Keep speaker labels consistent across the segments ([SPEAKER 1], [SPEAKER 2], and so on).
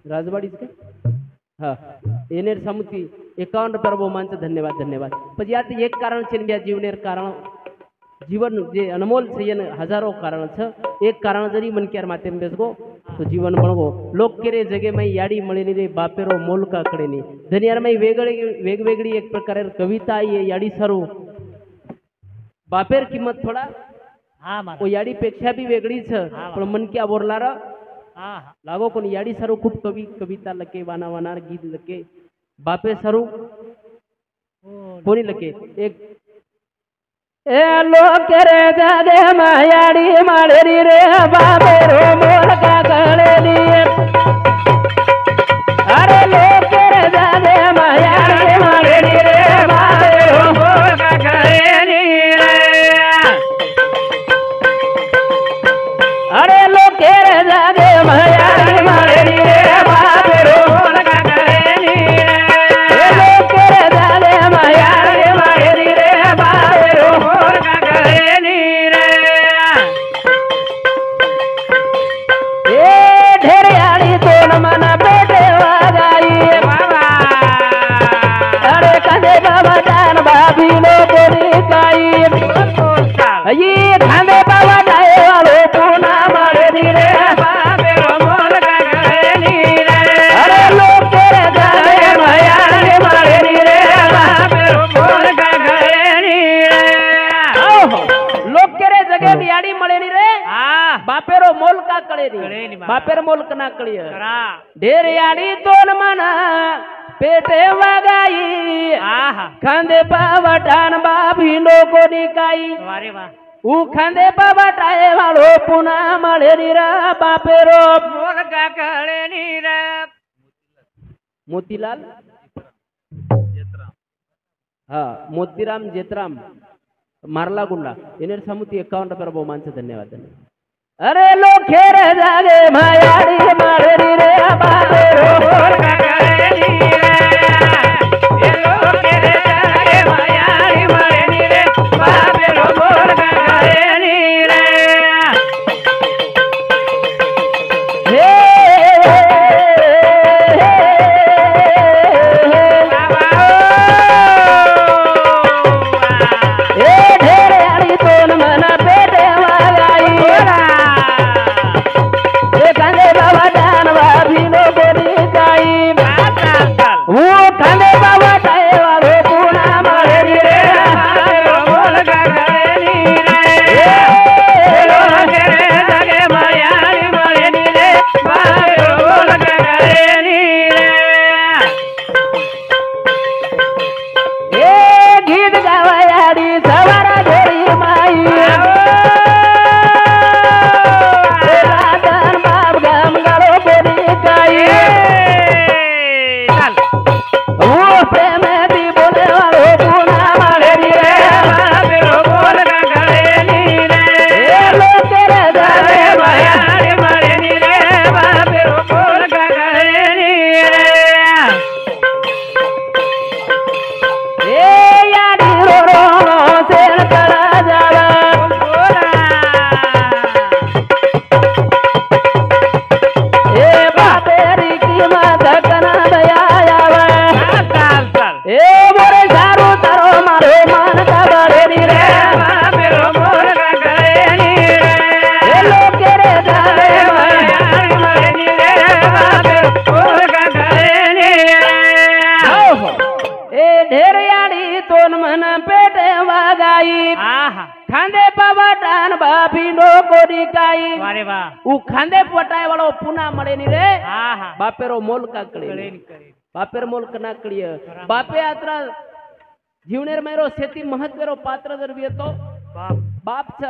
[SPEAKER 1] राजवाडीच का हा येनेर समुती 51 बहुमानचं धन्यवाद धन्यवाद पण यात एक कारण छे जीवनेर कारण जीवन जे अनमोल सयन हजारों कारण छ एक कारण जरी मन क्यार माते बेसगो तो जीवन बनगो लोक केरे जगे मै याडी मळेनी रे बापेरो मोल का कडेनी धनियार मै वेगवेगळी एक प्रकार कविता ये याडी सरू बापेर किंमत थोडा
[SPEAKER 2] हा
[SPEAKER 1] वो याडी पेक्षा भी वेगळीच पण मन क्या बोरलार
[SPEAKER 2] हा
[SPEAKER 1] लागो कोण याडी सरू खूप कविता लके वाना वानार गीत लके बापे सरू कोणी लके एक ए लोक रे जादे मायाडी माळेरी रे बाबे रो मोल का कळेली अरे लोक रे जादे मायाडी माळेरी रे बाबे रो मोल का कळेली अरे लोक रे जादे मायाडी माळेरी रे बाबे रो मोल का कळेली ए लोक रे जादे मायाडी माळेरी रे बाबे रो मोल का कळेली रे ए ढेरियाळी तोंड मना पेटे वागाई बाबा अरे कांदे बाबा दान बाबी लो कोणी काही ये कांदे बाबा डाय वालो पुना माळेली रे बाबे रो मोल का कळेली रे अरे लोक रे जादे मायाडी माळेली रे बाबे रो मोल का कळेली रे लोक रे जगे याडी मळेली रे बापेरो मोल का कळेली बापेर मोल कना कळिय ढेर याडी तोन मना पेटे वागाई खांदे पावटान बाबी लोको निकाई
[SPEAKER 2] वारे वा
[SPEAKER 1] ऊ खांदे पावटाए वालो पुना मळेली रा बापेरो
[SPEAKER 2] मोल का कळेली रे
[SPEAKER 1] मोतीलाल हा मोतीराम जेतराम मारला गुंडा येनेर समुती 51 बहुमानचं धन्यवाद धन्यवाद अरे लोके रे जागे मायाडी माळेली रे बाबे रो मोल का कळेली रे ए लोके रे जागे मायाडी माळेली रे बाबे रो मोल का कळेली रे हे बाबा ए ढेर याडी तोन मना पेटे वागाई ए कांदे बाबा दान बाबी लो कोणी काही वो कांदे बाबा डाय वालो पुना माळेली रे बाबे रो मोल का कळेली रे ए लोक रे जागे मायाडी माळेली रे बाबे रो मोल का कळेली रे ए गीत गावायाडी सवारा जोडी माई राधन बाप गम गालो कोणी काही वो प्रेम दी बोले वालो पुना माळेली रे बाबे रो मोल का कळेली रे ए लोक रे जागे मायाडी माळेली रे बाबे रो मोल का कळेली रे ए याडी रो रो सेन करा जाला ए बापेरी किंमत कना दयायावा ए मोरे झारू तारो मारो मान का बळेली रे बाबे रो मोल का कळेली रे ए लोक रे जागे मायाडी माळेली रे बाबे रो मोल का कळेली रे ए ढेर याडी तोन मन पेटे वागाई खांदे पावटान बाबी लो कोणी काही
[SPEAKER 2] वारे वा
[SPEAKER 1] ऊ खांदे पटाय वालो पुना मळेनी रे बापेरो मोल का कळे बापेर मोल कना कळिय बापे आत्रा जीवनेर मेरो शेती महत्वेरो पात्र जर येतो बाप छ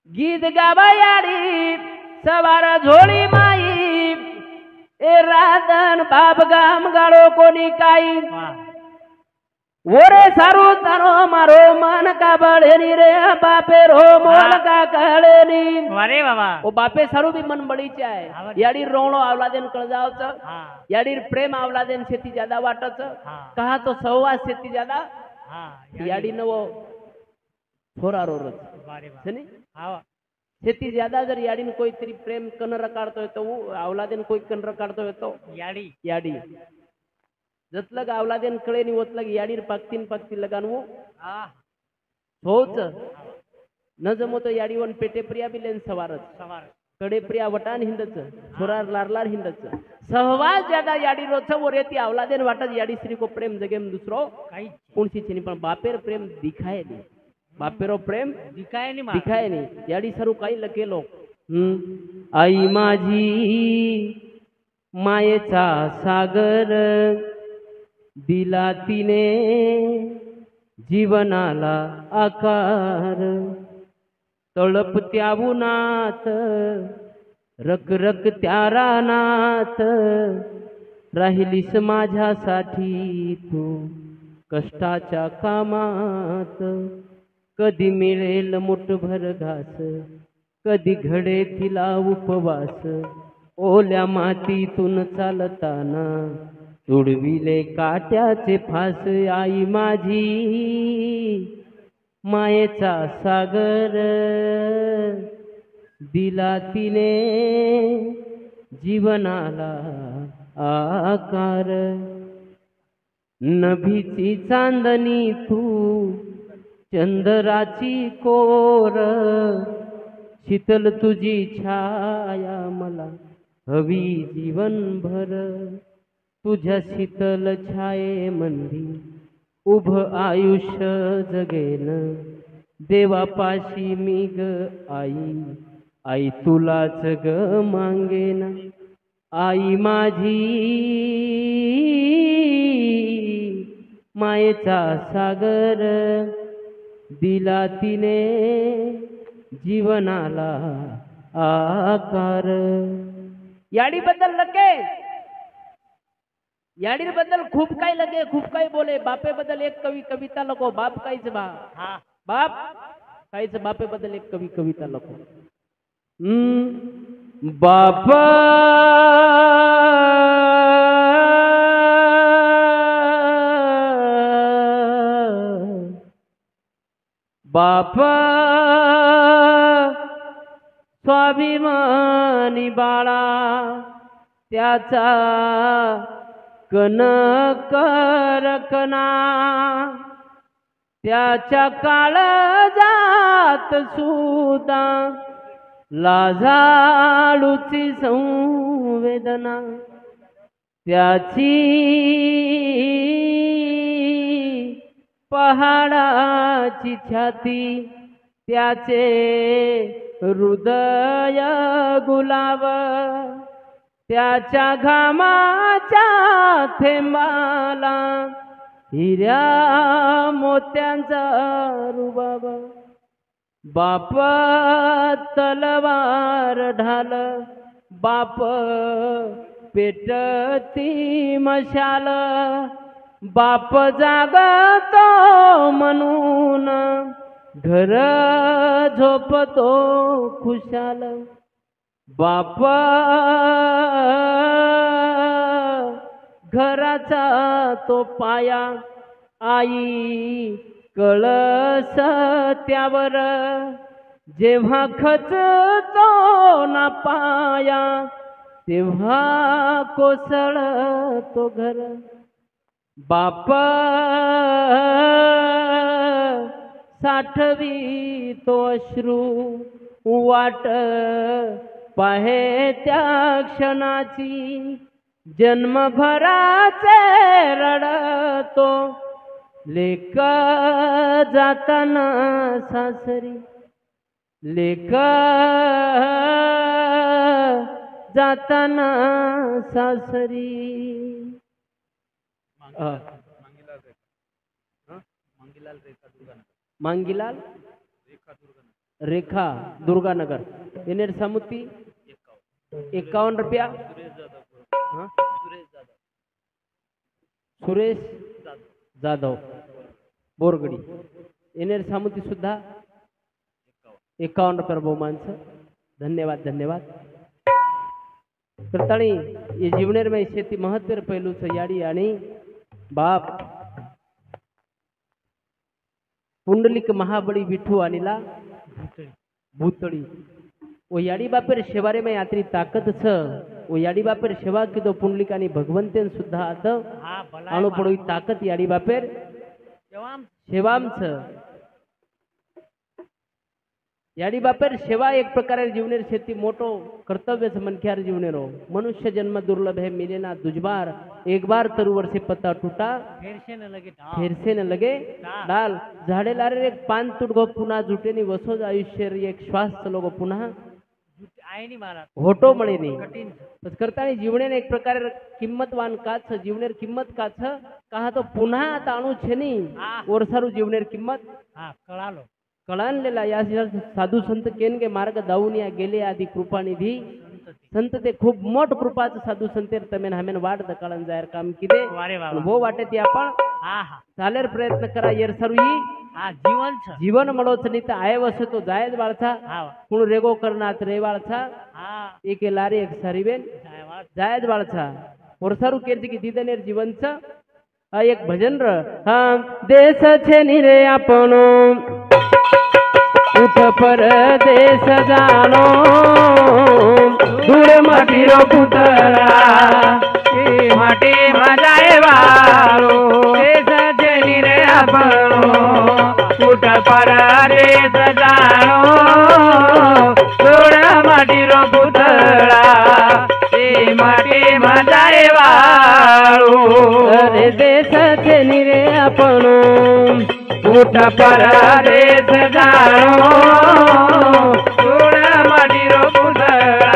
[SPEAKER 1] गीत गावा याडी सवार झोळी माई ए राधन बाप गाम गाळो कोणी काही ओरे सारू तारो मारो मन का बळेनी रे बापे रो मोल का कळेनी
[SPEAKER 2] वारे बाबा
[SPEAKER 1] ओ बापे सारू भी मन बड़ी चाय याडी रोणो आवलादेन कळजावच याडी प्रेम आवलादेन शेती ज्यादा वाटच कहा तो सव्वा शेती ज्यादा याडी नवो थोरा रोरच
[SPEAKER 2] वारे वा
[SPEAKER 1] छनी
[SPEAKER 2] आवा
[SPEAKER 1] शेती ज्यादा जर याडीन कोईतरी प्रेम कन रकाडतोय तो अवलादेन कोई कन रकाडतोय तो
[SPEAKER 2] याडी
[SPEAKER 1] याडी जतलग अवलादेन कळे नि ओतलग याडीर पाकतीन लगानवू
[SPEAKER 2] हा
[SPEAKER 1] होच न जमो तो याडीवन पेटे प्रिया बिलेन सवारच
[SPEAKER 2] सवार
[SPEAKER 1] कडे प्रिया वटान हिंदच छोरार लारलार हिंदच सहवास ज्यादा याडी रोच वो रेती अवलादेन वाटत याडी श्री को प्रेम जगेम दुसरो
[SPEAKER 2] काही
[SPEAKER 1] कोणसी छेनी पण बापेर प्रेम दिखाय नहीं बापेरो प्रेम
[SPEAKER 2] दिखाय नाही
[SPEAKER 1] दिखाय नाही याडी सरू काही लकेलो आई माझी मायेचा सागर दिला तिने जीवनाला आकार तळप त्या उन्हात रक रक त्या रानात राहिलीस माझ्यासाठी तू कष्टाच्या कामात कधी मिळेल मुठभर घास कधी घडे तिला उपवास ओल्या मातीतून चालताना तुडविले काट्याचे फास आई माझी मायेचा सागर दिला तिने जीवनाला आकार नभीची चांदणी तू चंद्राची कोर शीतल तुझी छाया मला हवी जीवनभर तुझ्या शीतल छाये मंदी उभ आयुष्य जगेन देवापाशी मी ग आई आई तुलाच ग मागेन आई माझी मायेचा सागर दिला तिने जीवनाला आकार याडी बद्दल लगे याडीर बद्दल खूप काही लगे खूप काही बोले बापे बद्दल एक कविता लको बाप काहीच बा
[SPEAKER 2] हा
[SPEAKER 1] बाप काहीच बापे बद्दल एक कविता लको बाप बाप स्वाभिमानी बाळा त्याचा कनक रकना त्याच्या काळजात सुद्धा लाजाळूची संवेदना त्याची पहाडाची छाती त्याचे हृदय गुलाब त्याच्या घामाच्या थेंबाला हिऱ्या मोत्यांचा रुबाब बाप तलवार ढाल बाप पेटती मशाल बाप जागतो म्हणून घर झोपतो खुशाल बाप घराचा तो पाया आई कळस त्यावर जेव्हा खचतो ना पाया तेव्हा कोसळतो घर बाप साठवी तो अश्रू वाट पाहे त्या क्षणाची जन्मभराचे रडतो लेक जाताना सासरी लेक जाताना सासरी मांगीलाल रेखा दुर्गानगर एनेर समुती 51 रुपया सुरेश जाधव बोरगडी एनेर सामुती सुद्धा 51 रुपया बहुमान धन्यवाद धन्यवाद करताणी ये जीवनेर में शेती महत्व पहलू से याडी आणि बाप पुंडलिक महाबळी विठू आणिला भूतळी ओ याडी बापेर शेवारे में यात्री ताकत छ ओ याडी बापेर शेवा कीधो पुंडलिकानी भगवंतेन सुद्धा आत
[SPEAKER 2] હા ભલાય
[SPEAKER 1] आणो
[SPEAKER 2] માં.
[SPEAKER 1] पडोई ताकत याडी बापेर
[SPEAKER 2] કેવામ?
[SPEAKER 1] शेवाम छ याडी बापेर सेवा एक प्रकारे जीवनेर शेती मोटो कर्तव्य छ मनख्यार जीवनेरो मनुष्य जन्म दुर्लभ है मिले ना दुजबार एक बार तरु वर्षे पत्ता टूटा
[SPEAKER 2] ફેરશે ને લગે ઢાળ.
[SPEAKER 1] फिर से न लगे डाल झाडेला रे एक पान तुडगो पुन्हा जुटेनी वसोज आयुष्य रे एक श्वास चलोगो पुन्हा
[SPEAKER 2] આય ની મારા
[SPEAKER 1] होटो मळेनी
[SPEAKER 2] કઠિન છે.
[SPEAKER 1] बस करतानी जीवने एक प्रकारे किंमतवान का छ जीवनेर किंमत का छ कहा तो पुन्हा आता अणु छे नी
[SPEAKER 2] હા
[SPEAKER 1] ओरसारू जीवनेर किंमत
[SPEAKER 2] હા કળાલો
[SPEAKER 1] कळानलेला या साधू संत केन के मार्ग दावूनिया गेले आदि कृपानिधी
[SPEAKER 2] સંતતિ.
[SPEAKER 1] संत ते खूप मोठ कृपाच साधू संतेर तमेन हमेन वाट दकाळन जायर काम किदे
[SPEAKER 2] વારે વાહ
[SPEAKER 1] वो वाटे ती आपण
[SPEAKER 2] હા હા
[SPEAKER 1] चालेर प्रयत्न करा येरसारू ही
[SPEAKER 2] હા જીવન છે.
[SPEAKER 1] जीवन मळोच नी तर आय वसे तो जायच बाळचा
[SPEAKER 2] હા
[SPEAKER 1] कुण रेगो करनात रे बाळचा
[SPEAKER 2] હા
[SPEAKER 1] एक लारी एक सारीबेन
[SPEAKER 2] જાયવાળ.
[SPEAKER 1] जायच बाळचा ओरसारू केरची की दिदनेर जीवनच एक भजन र हा देश छे नी रे आपणो उठ पर देश जानो धूळ माटीरो पुतळा
[SPEAKER 2] એ માટે મજાએ વાળો દેશ જેની રે આપણો ઉઠ પર રે સજાણો થોડા માટીરો પુતળા એ માટે મજાએ વાળો
[SPEAKER 1] अरे देश छे नी रे आपणो
[SPEAKER 2] ઉઠ પર રે સજાણો થોડા માટીરો પુતળા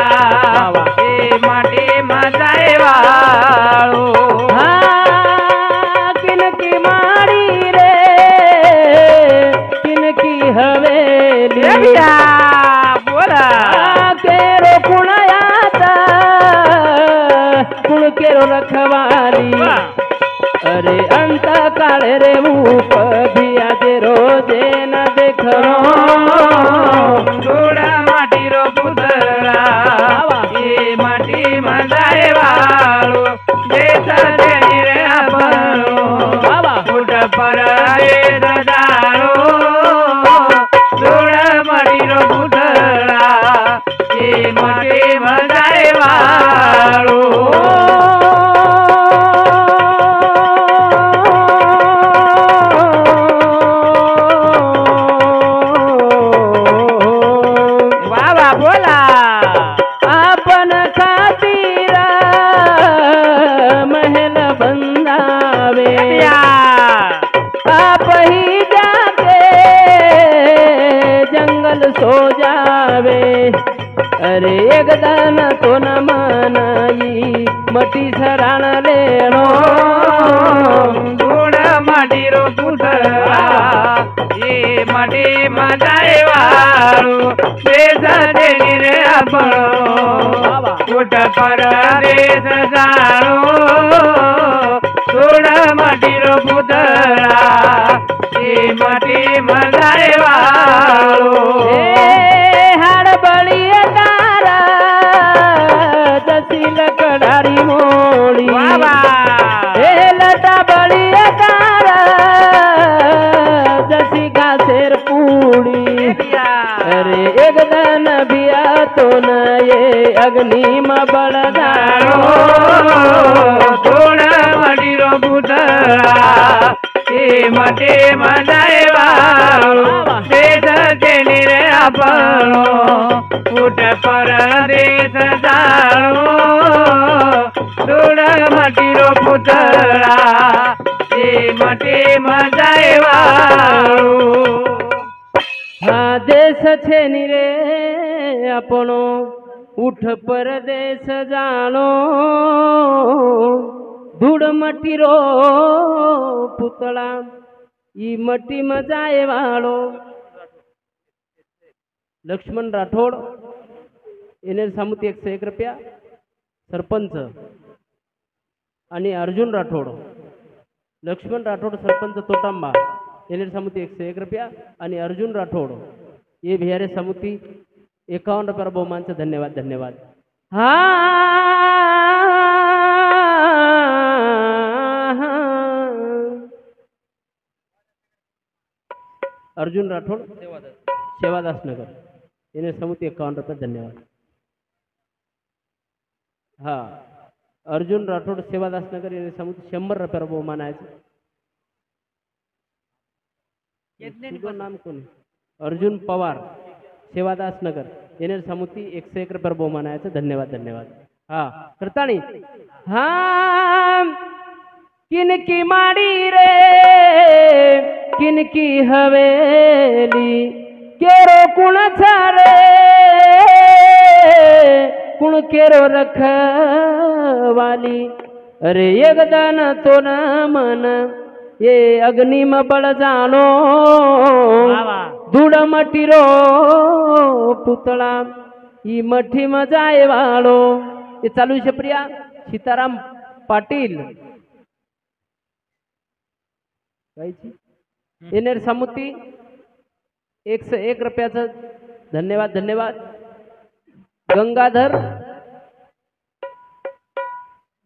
[SPEAKER 2] એ માટે મજાએ વાળો
[SPEAKER 1] हा किनकी मारी रे किनकी हवेली
[SPEAKER 2] देविया बोला
[SPEAKER 1] केरो कुणयाता कुण केरो रखवाली अरे अंत काळ रे मूप धिया जे रोजे न देखरो
[SPEAKER 2] થોડા માટીરો પુતળા એ માટી મજાએ વાળો દેશ જેની રે આપણો
[SPEAKER 1] बाबा
[SPEAKER 2] ઉઠ પર રે સજાણો થોડા માટીરો પુતળા એ માટી મજાએ વાળો વાહ વાહ બોલા
[SPEAKER 1] आपण खातीर महल बंदावे
[SPEAKER 2] દેવિયા
[SPEAKER 1] आप ही जाके जंगल सो जावे अरे एक दान तो न मानाई मटी सराण लेणो
[SPEAKER 2] ધૂળ માટીરો પુતળા એ માટી મજાએ વાળો દેશ જેની રે આપણો ઉઠ પર રે સજાણો ધૂળ માટીરો પુતળા એ માટી મજાએ વાળો
[SPEAKER 1] ए हाड बळी तारा जसी लकडारी मोडी
[SPEAKER 2] વાહ વાહ
[SPEAKER 1] ए लटा बळी तारा जसी घासेर पूडी
[SPEAKER 2] દેવિયા
[SPEAKER 1] अरे एक दान बिया तो न ये अग्नि म बळदारो
[SPEAKER 2] ધૂળ માટીરો પુતળા એ માટે મજાએ વાળો દેશ જેની રે આપણો ઉઠ પર દેશ જાણો ધૂળ માટીરો પુતળા એ માટે મજાએ વાળો
[SPEAKER 1] हा देश छे नी रे आपणो उठ परदेश जाणो धूळ मटीरो पुतळा ई मटी मजाए वाळो लक्ष्मण राठोड येणे सामुती 101 रुपया सरपंच आणि अर्जुन राठोड लक्ष्मण राठोड सरपंच तोटांबा येणे सामुती 101 रुपया आणि अर्जुन राठोड ये बिहारे सामुती 51 रुपया बहुमानचं धन्यवाद धन्यवाद हा अर्जुन राठोड सेवादास नगर येणे समुती 51 रुपये धन्यवाद। हा अर्जुन राठोड सेवादास नगर येणे समुती 100 रुपये बहुमान आहे। तुझं नाम कोण आहे? अर्जुन पवार सेवादास नगर येणे समुती 101 रुपये बहुमान आहे। धन्यवाद धन्यवाद। हा करताणी हा किनकी माड़ी रे किनकी हवेली केरो कुण छारे कुण केरो रखवाली अरे यगदान तो न मन ये अग्नि में बळ जानो धूड़ मटीरो पुतळा ई मठी में जाय वाळो ये चालू છે प्रिया सीताराम पाटील येनेर समुती 101 रुपयाचं धन्यवाद धन्यवाद। गंगाधर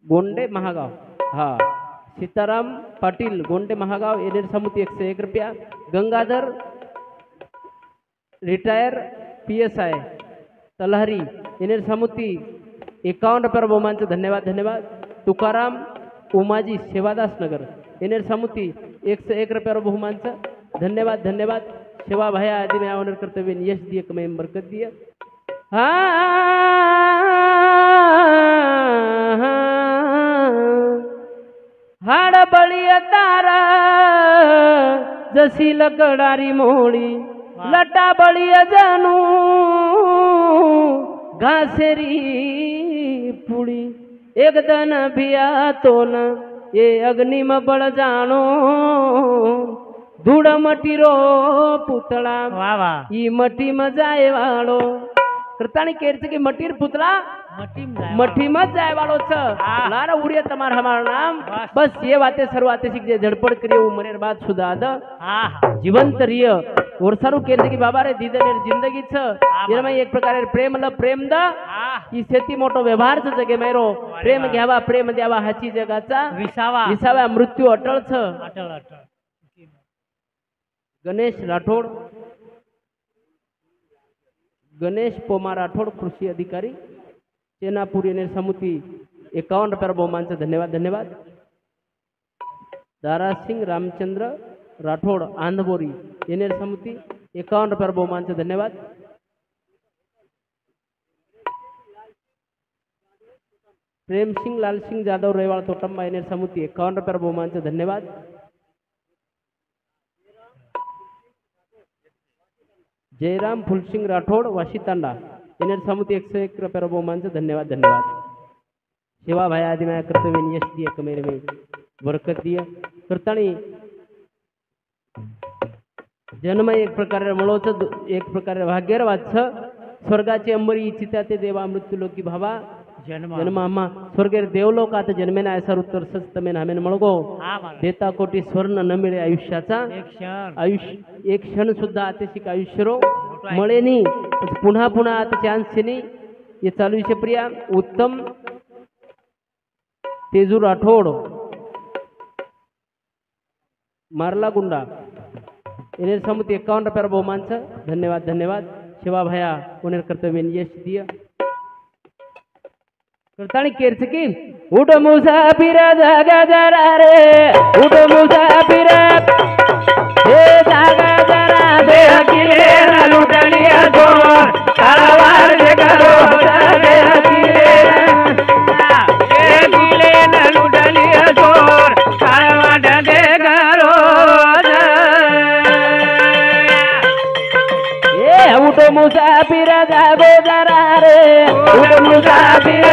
[SPEAKER 1] गोंडे महागाव हा सीताराम पाटील गोंडे महागाव येनेर समुती 101 रुपया। गंगाधर रिटायर PSI तलहरी येनेर समुती 51 रुपये बहुमानचं धन्यवाद धन्यवाद। तुकाराम उमाजी सेवादास नगर येनेर समुती 101 रुपये बहुमानचं धन्यवाद धन्यवाद। सेवा भया आदि में ऑनर कर्तव्य यश दिए कमाई बरकत दिए। हाड बळी तारा जशी लकडारी मोळी लटा बळी जानू घासेरी पुड़ी एकदन भिया तो न ये अग्नि में बळ जानो धूड़ मटीरो पुतळा ई मठी में जाय वाळो कृताणी केरचे की मटीर पुतळा मठी में जाय वाळो छ लारा उड़िया तमार हमार नाम बस ये बातें सर्व आते सीख जे झड़पड़ करिए उमरेर बाद सुदाद जीवंत रिय वर्षारू केरचे की बाबा रे दीदनेर जिंदगी छ येरमा एक प्रकारे प्रेम ल प्रेम द ई शेती मोठो व्यवहार छ जगे मैरो प्रेम घ्यावा प्रेम द्यावा हाची जगाचा विसावा मृत्यू अटळ छ अटळ गणेश राठोड गणेश पोमा राठोड कृषी अधिकारी चेनापूर येनेर समुती 51 रुपये बहुमानचं धन्यवाद धन्यवाद। दारा सिंग रामचंद्र राठोड आंधबोरी येनेर समुती 51 रुपये बहुमानचं धन्यवाद। प्रेम सिंग लाल सिंग जाधव रेवाड़ तोटंबा येनेर समुती 51 रुपये बहुमानचं धन्यवाद। जयराम फुलसिंग राठोड वाशी तांडा येनेर समुती 101 रुपये बहुमानचं धन्यवाद धन्यवाद। सेवा भाई आदि मैं कर्तव्य यश दिए कमेरे में बरकत दिए करताणी जन्म एक प्रकारे मळोच एक प्रकारे भाग्यवाद छ स्वर्गाचे अंबरी इच्छिता ते देवा मृत्यू लोकी भावा जन्म अम्मा स्वर्गेर देवलोक आता जन्मेना ऐसा उत्तर सच तमेन हमेन मळगो देता कोटी स्वर्ण न मिळे आयुष्याचा आयुष्य एक क्षण सुद्धा आतेशिक आयुष्यरो मळे नी पुन्हा पुन्हा आता चान्स नी ये चालू विषय प्रिया उत्तम तेजू राठोड मारला गुंडा येनेर समुती 51 रुपये बहुमानचं धन्यवाद धन्यवाद। शिवा भया पुनेर कर्तव्य यश दिया करताणी केरच की उठ मुसाफिर जागा जरा रे उठ मुसाफिर हे जागा जरा दे किले न लुटलिया तो तलवार जे करो दे किले न लुटलिया तो तलवार दे करो ए उठ मुसाफिर जागो जरा रे उठ मुसाफिर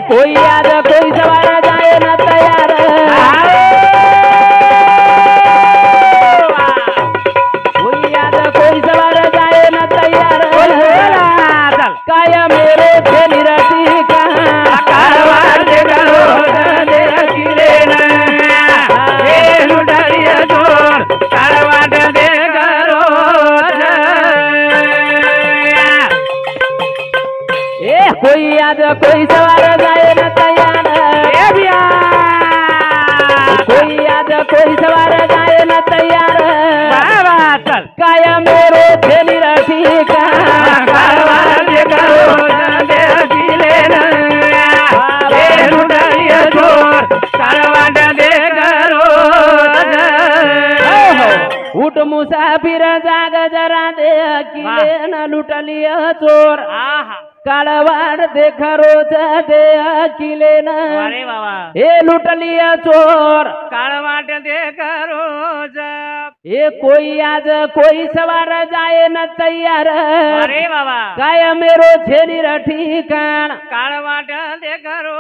[SPEAKER 1] कोई याद कोई सवार जाए ना तैयार कोई याद कोई सवार कोई सवार जाए न तैयार
[SPEAKER 2] ए बिया
[SPEAKER 1] कोई आज कोई सवार जाए न तैयार
[SPEAKER 2] बाबा चल
[SPEAKER 1] काय मेरो छेली रखी का
[SPEAKER 2] कारवार दे करो दे दिले न ए लुटारिया चोर कारवार दे करो
[SPEAKER 1] उठ मुसाफिर जाग जरा दे किले न लुटलिया चोर
[SPEAKER 2] आहा
[SPEAKER 1] काळवाड देख रोज दे किले न
[SPEAKER 2] अरे बाबा
[SPEAKER 1] हे लुटलिया चोर
[SPEAKER 2] कारवार दे करो
[SPEAKER 1] हे कोई आज कोई सवार जाए न तैयार
[SPEAKER 2] अरे बाबा
[SPEAKER 1] काय मेरो छेली ठिकाण
[SPEAKER 2] कारवार दे करो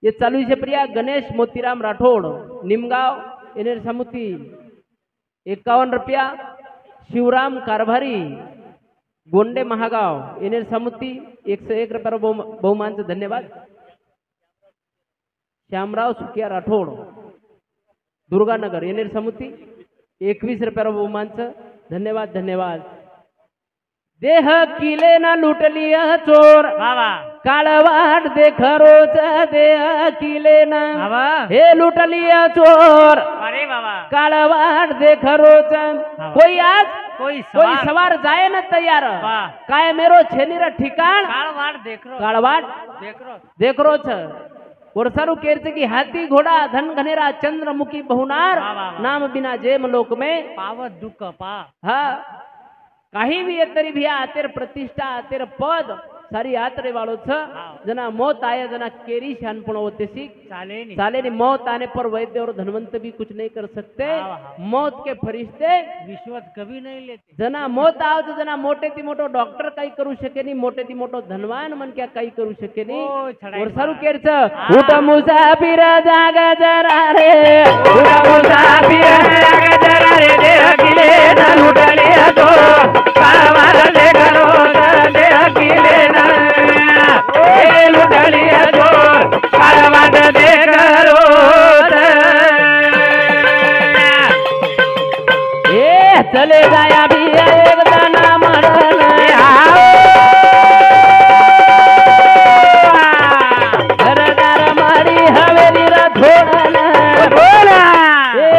[SPEAKER 1] ये चालू છે પ્રિયા ગણેશ મોતીરામ રાઠોડ નિમગાંવ એને સમુતી 51 रुपया शिवराम कारभारी गोंडे महागाव એને સમુતી 101 रुपया बहुमानचं धन्यवाद श्यामराव सुकिया राठोड दुर्गानगर એને સમુતી 21 रुपया बहुमानचं धन्यवाद धन्यवाद देह किले न लुटलिया चोर
[SPEAKER 2] बाबा
[SPEAKER 1] काळवाट देख रोज देह किले न
[SPEAKER 2] बाबा
[SPEAKER 1] हे लुटलिया चोर
[SPEAKER 2] अरे बाबा
[SPEAKER 1] काळवाट देख रोज कोई आज
[SPEAKER 2] कोई
[SPEAKER 1] कोई सवार जाए न तैयार
[SPEAKER 2] वाह
[SPEAKER 1] काय मेरो छेनीर ठिकाण
[SPEAKER 2] कारवार देख रो
[SPEAKER 1] काळवाट
[SPEAKER 2] देख रो
[SPEAKER 1] देख रोज वर्षारू केरचे की हाथी घोड़ा धन घनेरा चंद्रमुखी बहुनार
[SPEAKER 2] वाह, वाह, वाह।
[SPEAKER 1] नाम बिना जेम लोक में
[SPEAKER 2] पावत दुःख पा
[SPEAKER 1] हा काही भी ये तरी भी आतेर प्रतिष्ठा आतेर पद सारी यात्रे वालों छ जना मौत आया जना केरी शानपण होते सी
[SPEAKER 2] चाले
[SPEAKER 1] नहीं मौत आने पर वैद्य और धनवंत भी कुछ नहीं कर सकते
[SPEAKER 2] हाँ।
[SPEAKER 1] मौत के फरिश्ते
[SPEAKER 2] विश्वत कभी नहीं लेते
[SPEAKER 1] जना मौत आव तो जना मोटे ती मोटो डॉक्टर काही करू शके नहीं मोटे ती मोटो धनवान मन क्या काही करू शके नहीं
[SPEAKER 2] ओ, छडाई
[SPEAKER 1] और सारू केर छ
[SPEAKER 2] हाँ।
[SPEAKER 1] उठ मुसाफिर जाग जरा रे
[SPEAKER 2] उठ मुसाफिर जाग जरा रे देह किले न लुटले तो कारवार दे करो दे किले न ए लुटले तो कारवार दे करो
[SPEAKER 1] ए चले जाया भी एक दाना मरल घरदार मारी हवेली रा थोडल ए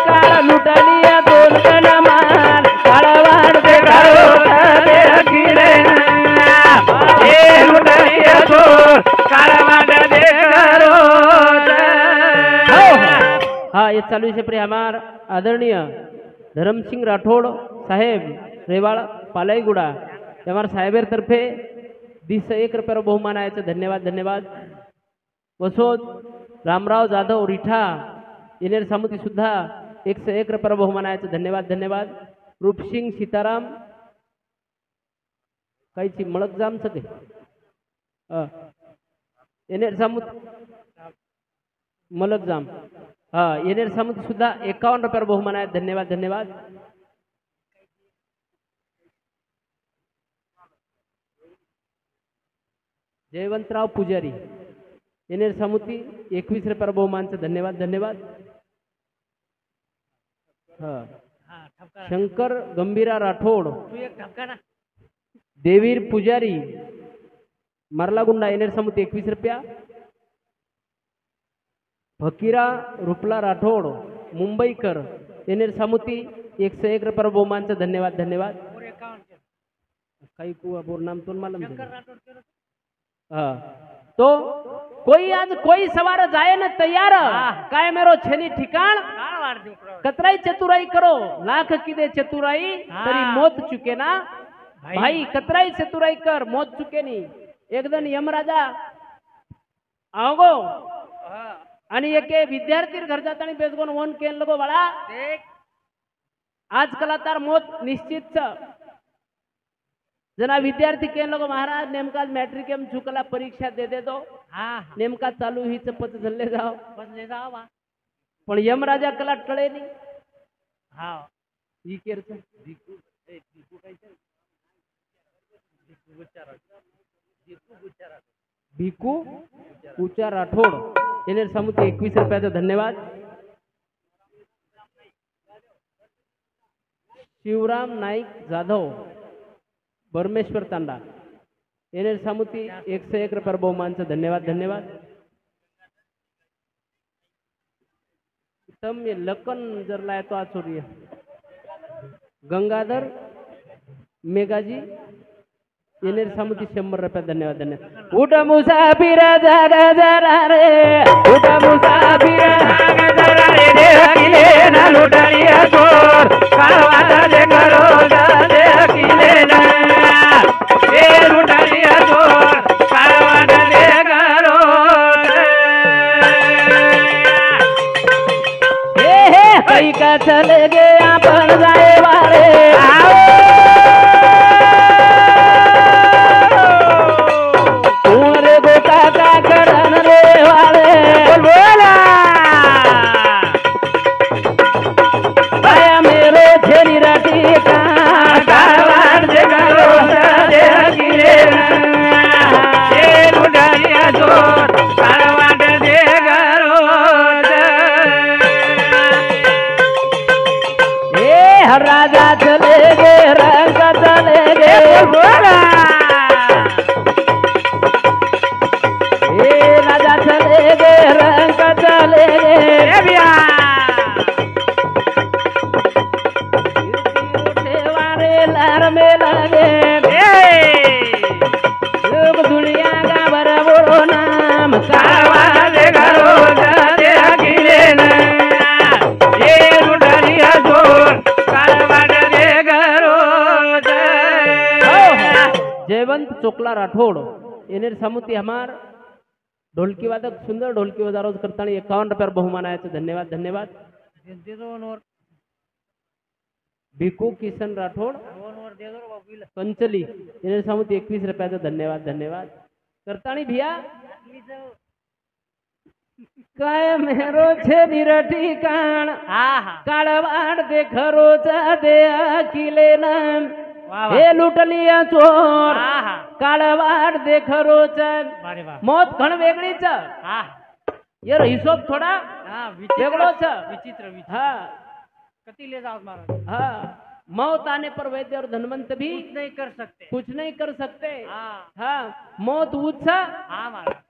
[SPEAKER 1] काळ लुटलिया दोन कण मार काळवाड दे
[SPEAKER 2] करो दे किले ए लुटले तो कारवार दे करो
[SPEAKER 1] हाँ ये चालू है प्रिय हमार आदरणीय धरमसिंह राठोड साहेब रेवाड़ पालाईगुड़ा हमारे साहेबर तर्फे 1 रुपया बहुमान आहे धन्यवाद धन्यवाद वसोद रामराव जाधव रिठा येनेर सामुती सुद्धा 101 रुपया बहुमान आहे धन्यवाद धन्यवाद रूपसिंग सीताराम काहीची मळक जाम सके येनेर सामुत मलक जाम हाँ येनेर सामुती सुद्धा 51 रुपया बहुमान आहे धन्यवाद धन्यवाद जयवंतराव पुजारी येनेर सामुती 21 रुपया बहुमानचं धन्यवाद धन्यवाद हाँ शंकर गंभीरा राठोड
[SPEAKER 2] तू एक ठपका ना
[SPEAKER 1] देवीर पुजारी मरलागुंडा येनेर सामुती 21 रुपया फकीरा रुपला राठोड मुंबईकर येनेर सामुती 101 रुपया बहुमानचं धन्यवाद धन्यवाद काही कुआ बोर नाम तो मालूम हाँ तो कोई आज कोई सवार जाए न तैयार काय मेरो छेनी ठिकाण
[SPEAKER 2] कारवार देख रो
[SPEAKER 1] कतराई चतुराई करो लाख किदे चतुराई
[SPEAKER 2] हाँ।
[SPEAKER 1] तरी मौत चुके ना
[SPEAKER 2] भाई।
[SPEAKER 1] भाई कतराई चतुराई कर मौत चुके नहीं एक दिन यमराजा आओगो आणि एक विद्यार्थी घर जाता बेसगोन वन केन लगो बड़ा
[SPEAKER 2] देख
[SPEAKER 1] आजकल तार मौत निश्चित छ जना विद्यार्थी केन लगो महाराज नेमका मॅट्रिक एम चुकला परीक्षा दे दे दो
[SPEAKER 2] हाँ
[SPEAKER 1] नेमका चालू हीच पत झल्ले जाओ
[SPEAKER 2] बस ले जाओ बा
[SPEAKER 1] पण यमराजा कला टळे नाही
[SPEAKER 2] हाँ
[SPEAKER 1] ही केरच भिकू उचा राठोड येनेर सामुती 21 रुपयाचा धन्यवाद शिवराम नाईक जाधव परमेश्वर तांडा येणे सामुती 101 रुपये बहुमानचं धन्यवाद धन्यवाद तम ये लकन जर लाय तो आचोरी गंगाधर मेघाजी येणे सामुती 100 रुपये धन्यवाद धन्यवाद उठ मुसाफिर जागा जरा रे उठ मुसाफिर
[SPEAKER 2] जागा जरा रे देह किले ना लुटालिया चोर काळवाटा दे करो देह किले ना ए लुटालिया चोर काळवाटा दे करो
[SPEAKER 1] हे कई का चले गे आपण जाए वाले तुमरे गोटा का करन रे वाले बोला आया मेरे छेनी राठी का
[SPEAKER 2] काळवाट दे करो देह किले ना ए लुटालिया चोर काळवाट दे करो
[SPEAKER 1] राजा चले गे रंग चले गे राजा चले गे रंग चले गे वारे लहर में लगे लोग दुनिया का बड़ा बोलो नाम
[SPEAKER 2] काळवाट दे करो देह किले ना ए लुटालिया चोर
[SPEAKER 1] जयवंत चोकला राठौड़ येणे सामुती हमार ढोलकी वादक सुंदर ढोलकी वजारोज करताना 51 रुपये बहुमान आहे धन्यवाद धन्यवाद भिकू किशन राठौड़ पंचली येणे सामुती 21 रुपयाचा धन्यवाद धन्यवाद करतानी भिया काय मेरो छे निरठी काण काळवाड दे खरोचा दे अखिले नाम हे लुटलिया चोर काळवाड दे खरोचा मौत घण वेगळीच यार हिशोब थोडा वेगळोच
[SPEAKER 2] विचित्र
[SPEAKER 1] हा
[SPEAKER 2] कति ले जाओ महाराज
[SPEAKER 1] हा मौत आने पर वैद्य और धनवंत भी
[SPEAKER 2] कुछ नहीं कर सकते
[SPEAKER 1] हाँ मौत उत्सा
[SPEAKER 2] हाँ महाराज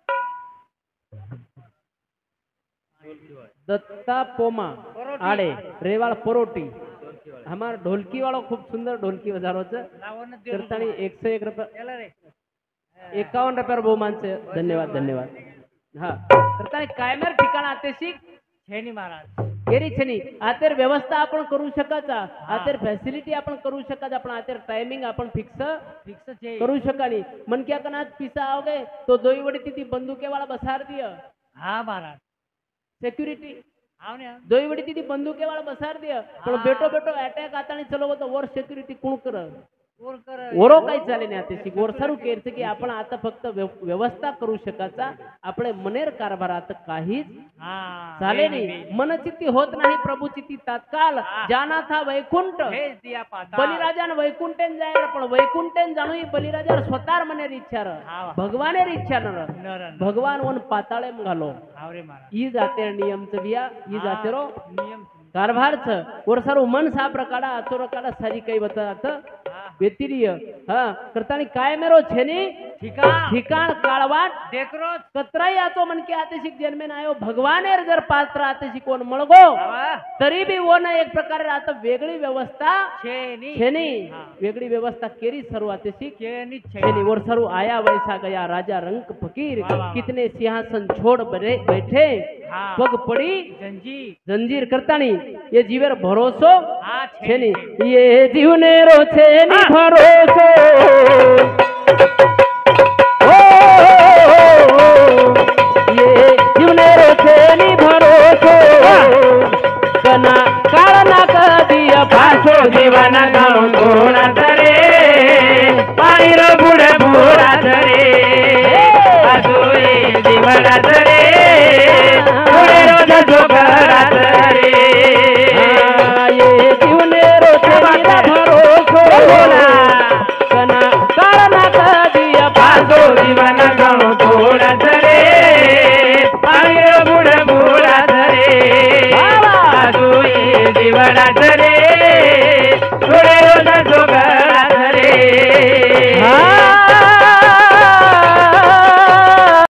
[SPEAKER 1] दत्ता पोमा आड़े रेवाड़ परोटी हमारा ढोलकी वालों खूब सुंदर ढोलकी बजारो करतानी 101 रुपये 51 रुपये बहुमान से धन्यवाद धन्यवाद हाँ करतानी कायमर ठिकाण आते शिक
[SPEAKER 2] छेनी महाराज
[SPEAKER 1] केरी छेनी आतेर व्यवस्था आपण करू शकाचा आतेर फॅसिलिटी आपण करू शकाचा आपण आतेर टायमिंग आपण फिक्स करू शकानी मन क्या कनात पिसा आओगे तो दोई वडी तिथी बंदुके वाला बसार दिया
[SPEAKER 2] हाँ महाराज
[SPEAKER 1] सिक्युरिटी
[SPEAKER 2] आवने
[SPEAKER 1] दोई वडी तिथी बंदुके वाला बसार दिया पण बेटो बेटो अटॅक आता नहीं चलो तो वर सिक्युरिटी कोण कर ओरो काही चाले नाही आता शिक वर सारू केरते की आपण आता फक्त व्यवस्था करू शकाचा आपले मनेर कारभार आता काहीच चाले नाही मनचित्ती होत नाही प्रभुचित्ती तात्काळ जाना था वैकुंठ बलिराजान वैकुंठेन जायला पण वैकुंठेन जाणू बलिराजा स्वतः मनेर इच्छार भगवानेर इच्छा नर भगवान वन पाताळे घालो ई जाते नियमच बिया ई जाते रो नियम कारभारच वर सारू मन सा प्रकारा आचोर काढा सारी काही बतात व्यतिरिय हाँ करतानी काय मेरो छेनी ठिकाण काळवाट
[SPEAKER 2] देखरो
[SPEAKER 1] कतराई आतो मन के आते शिक जन्मे आयो भगवानेर जर पात्र आते शिकोन मळगो तरी भी वो ना एक प्रकारे आता वेगळी व्यवस्था छेनी वेगळी व्यवस्था केरी सर्व आते शिक छेनी वर सर्व आया वैसा गया राजा रंक फकीर कितने सिंहासन छोड़ बैठे पग पड़ी जंजीर करतानी ये जीवेर भरोसो छेनी ये जीवने रो छेनी भरोसो ये जीवने रो छेनी भरोसो कना कारणा कदिया फासो जीवन गाणो कोणा तरे पाणी रो बुडे बुडा तरे आजोई जीवन तरे बुडे रो जो